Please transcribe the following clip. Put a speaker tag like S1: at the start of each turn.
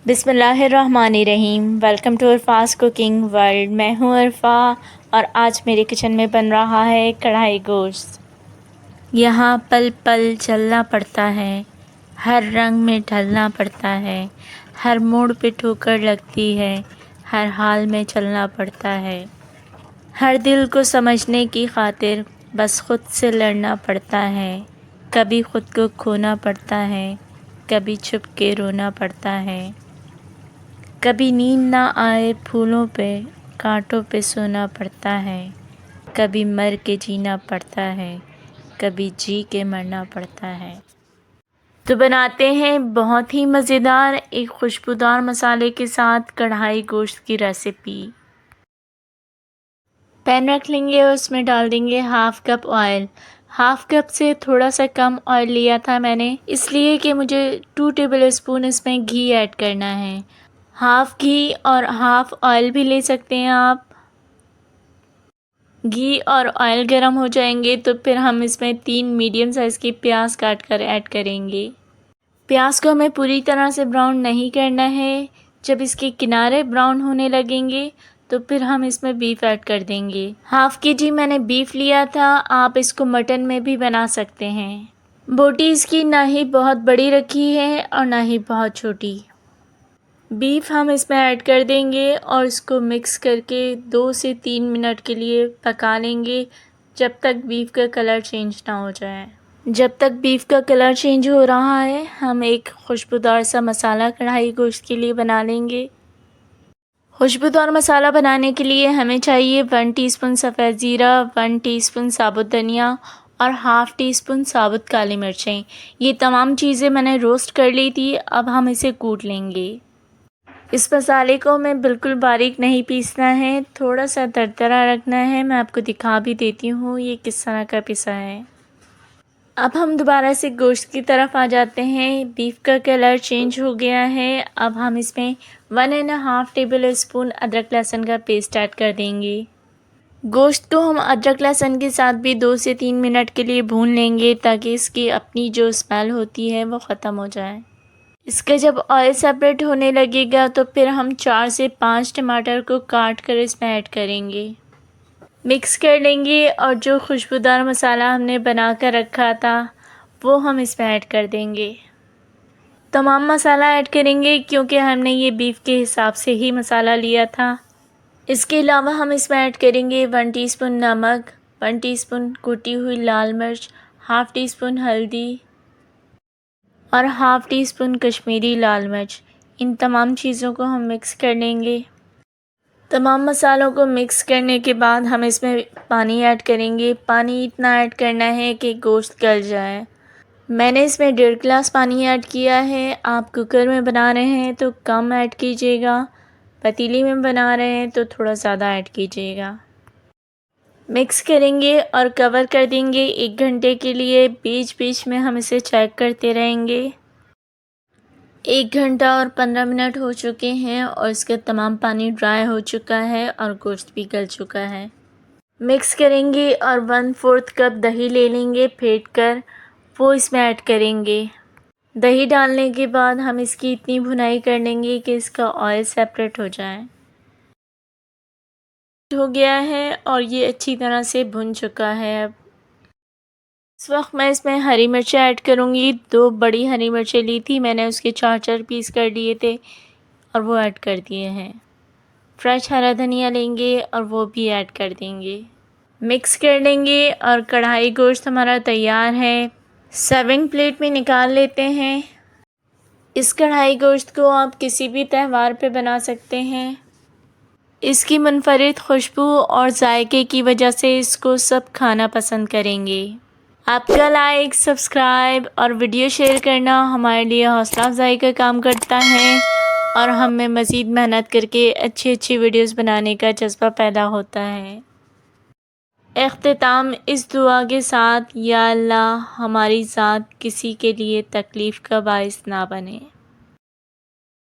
S1: बिस्मिल्लाहिर्रहमानिर्रहीम। Welcome to Arfa's cooking world. मैं हूँ अरफा और आज मेरे किचन में बन रहा है कढ़ाई गोश्त। यहाँ पल पल चलना पड़ता है, हर रंग में ढलना पड़ता है, हर मोड़ पे ठोकर लगती है, हर हाल में चलना पड़ता है। हर दिल को समझने की खातिर बस खुद से लड़ना पड़ता है। कभी खुद को खोना पड़ता है, कभी छुप के रोना पड़ता है। कभी नींद ना आए फूलों पे, कांटों पे सोना पड़ता है। कभी मर के जीना पड़ता है, कभी जी के मरना पड़ता है। तो बनाते हैं बहुत ही मज़ेदार एक खुशबूदार मसाले के साथ कढ़ाई गोश्त की रेसिपी। पैन रख लेंगे और उसमें डाल देंगे half cup oil. Half cup से थोड़ा सा कम ऑयल लिया था मैंने, इसलिए कि मुझे 2 टेबल स्पून इसमें घी ऐड करना है। हाफ़ घी और हाफ़ ऑयल भी ले सकते हैं आप। घी और ऑयल गर्म हो जाएंगे तो फिर हम इसमें 3 मीडियम साइज़ की प्याज काट कर ऐड करेंगे। प्याज को हमें पूरी तरह से ब्राउन नहीं करना है। जब इसके किनारे ब्राउन होने लगेंगे तो फिर हम इसमें बीफ ऐड कर देंगे। हाफ़ केजी मैंने बीफ लिया था, आप इसको मटन में भी बना सकते हैं। बोटी इसकी ना ही बहुत बड़ी रखी है और ना ही बहुत छोटी। बीफ हम इसमें ऐड कर देंगे और इसको मिक्स करके 2 से 3 मिनट के लिए पका लेंगे, जब तक बीफ का कलर चेंज ना हो जाए। जब तक बीफ का कलर चेंज हो रहा है हम एक खुशबूदार सा मसाला कढ़ाई गोश्त के लिए बना लेंगे। खुशबूदार मसाला बनाने के लिए हमें चाहिए 1 टीस्पून सफ़ेद ज़ीरा, 1 टीस्पून साबुत धनिया और हाफ़ टी स्पून साबुत काली मिर्चें। ये तमाम चीज़ें मैंने रोस्ट कर ली थी, अब हम इसे कूट लेंगे। इस मसाले को हमें बिल्कुल बारीक नहीं पीसना है, थोड़ा सा दरदरा रखना है। मैं आपको दिखा भी देती हूँ ये किस तरह का पिसा है। अब हम दोबारा से गोश्त की तरफ आ जाते हैं। बीफ का कलर चेंज हो गया है। अब हम इसमें 1.5 टेबल स्पून अदरक लहसुन का पेस्ट ऐड कर देंगे। गोश्त को हम अदरक लहसुन के साथ भी 2 से 3 मिनट के लिए भून लेंगे ताकि इसकी अपनी जो स्मेल होती है वो ख़त्म हो जाए। इसका जब ऑयल सेपरेट होने लगेगा तो फिर हम 4 से 5 टमाटर को काट कर इसमें ऐड करेंगे। मिक्स कर लेंगे और जो खुशबूदार मसाला हमने बना कर रखा था वो हम इसमें ऐड कर देंगे। तमाम मसाला ऐड करेंगे क्योंकि हमने ये बीफ के हिसाब से ही मसाला लिया था। इसके अलावा हम इसमें ऐड करेंगे 1 टीस्पून नमक, 1 टीस्पून कुटी हुई लाल मिर्च, हाफ़ टी स्पून हल्दी और हाफ़ टी स्पून कश्मीरी लाल मिर्च। इन तमाम चीज़ों को हम मिक्स कर लेंगे। तमाम मसालों को मिक्स करने के बाद हम इसमें पानी ऐड करेंगे। पानी इतना ऐड करना है कि गोश्त गल जाए। मैंने इसमें 1.5 गिलास पानी ऐड किया है। आप कुकर में बना रहे हैं तो कम ऐड कीजिएगा, पतीली में बना रहे हैं तो थोड़ा ज़्यादा ऐड कीजिएगा। मिक्स करेंगे और कवर कर देंगे 1 घंटे के लिए। बीच बीच में हम इसे चेक करते रहेंगे। 1 घंटा और 15 मिनट हो चुके हैं और इसका तमाम पानी ड्राई हो चुका है और गोश्त भी गल चुका है। मिक्स करेंगे और 1/4 कप दही ले लेंगे फेंट कर, वो इसमें ऐड करेंगे। दही डालने के बाद हम इसकी इतनी भुनाई कर लेंगे कि इसका ऑयल सेपरेट हो जाए। हो गया है और ये अच्छी तरह से भुन चुका है। अब इस वक्त मैं इसमें हरी मिर्चें ऐड करूँगी। 2 बड़ी हरी मिर्चें ली थी मैंने, उसके 4-4 पीस कर लिए थे और वो ऐड कर दिए हैं। फ्रेश हरा धनिया लेंगे और वो भी ऐड कर देंगे। मिक्स कर लेंगे और कढ़ाई गोश्त हमारा तैयार है। सर्विंग प्लेट में निकाल लेते हैं। इस कढ़ाई गोश्त को आप किसी भी त्यौहार पे बना सकते हैं। इसकी मुनफरिद खुशबू और जायके की वजह से इसको सब खाना पसंद करेंगे। आपका लाइक, सब्सक्राइब और वीडियो शेयर करना हमारे लिए हौसला अफजाई का काम करता है और हम में मज़ीद मेहनत करके अच्छी अच्छी वीडियोस बनाने का जज्बा पैदा होता है। इख्तिताम इस दुआ के साथ, या अल्लाह हमारी ज़ात किसी के लिए तकलीफ़ का बाइस ना बने।